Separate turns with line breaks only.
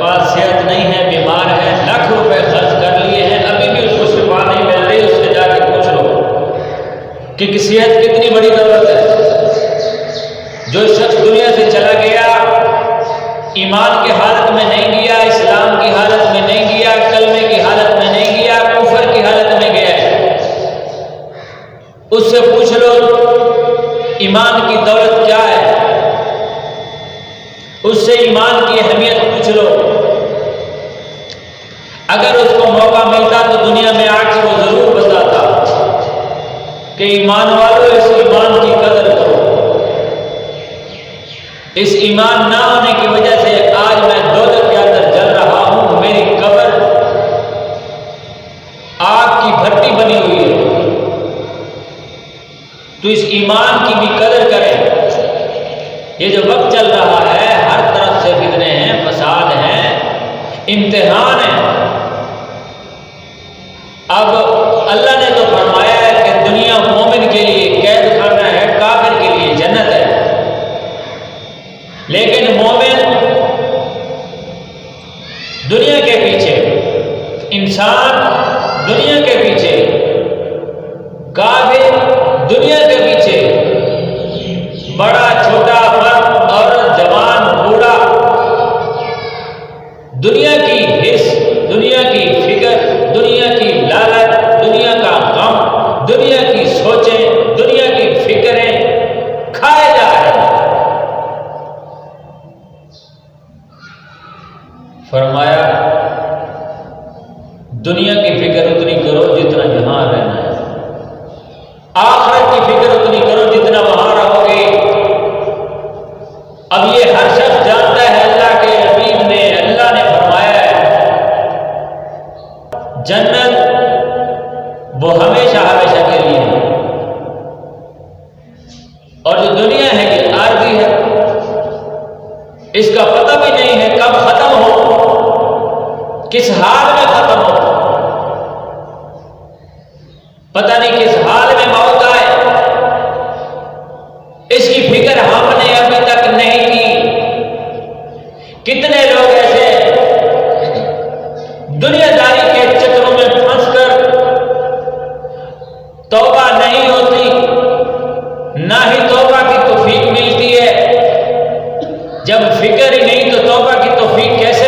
پاس صحت نہیں ہے، بیمار ہے، لاکھ روپے خرچ کر لیے ہیں، ابھی بھی اس کو شفا نہیں مل رہی، اس سے جا کے پوچھ لو کہ صحت کتنی بڑی دولت ہے۔ جو شخص دنیا سے چلا گیا، ایمان کی حالت میں نہیں گیا، اسلام کی حالت میں نہیں گیا، کلمے کی حالت میں نہیں گیا، کفر کی حالت میں گیا ہے، اس سے پوچھ لو ایمان کی دولت کیا ہے، اس سے ایمان کی اہمیت پوچھ لو۔ اگر اس کو موقع ملتا تو دنیا میں آ کے وہ ضرور بتاتا کہ ایمان والوں اس ایمان کی قدر کرو۔ اس ایمان نہ ہونے کی وجہ سے آج میں دوزخ کے اندر جل رہا ہوں، میری قبر آگ کی بھٹی بنی ہوئی ہے۔ تو اس ایمان کی بھی قدر کریں۔ یہ جو وقت چل رہا ہے، ہر طرف سے فتنے ہیں، فساد ہیں، امتحان ہیں۔ اب اللہ نے تو فرمایا ہے کہ دنیا مومن کے لیے قید خانہ ہے، کافر کے لیے جنت ہے، لیکن مومن دنیا کے پیچھے، انسان دنیا کے پیچھے، کافر دنیا کے پیچھے، بڑا چھوٹا، مرد عورت، جوان بوڑھا، دنیا کی حرص، دنیا کی فکر، دنیا کی لالچ، دنیا کا غم، دنیا کی سوچیں، دنیا کی فکریں کھائے جا رہے ہیں۔ فرمایا دنیا کی فکر اتنی کرو جتنا یہاں رہنا ہے، آخرت کی فکر اتنی کرو جتنا وہاں رہو گے۔ اب یہ ہر شخص جانتا ہے، اللہ کے حبیب نے، اللہ نے فرمایا ہے جنت وہ ہمیشہ ہمیشہ کے لیے ہے، اور جو دنیا ہے یہ عارضی ہے، اس کا پتہ بھی نہیں ہے کب ختم ہو، کس حال میں ختم ہو، پتہ نہیں کس حال میں موت آئے، اس کی فکر ہم نے ابھی تک نہیں کی۔ کتنے لوگ ایسے دنیا داری کے چکروں میں پھنس کر توبہ نہیں ہوتی، نہ ہی توبہ کی توفیق ملتی ہے۔ جب فکر ہی نہیں تو توبہ کی توفیق کیسے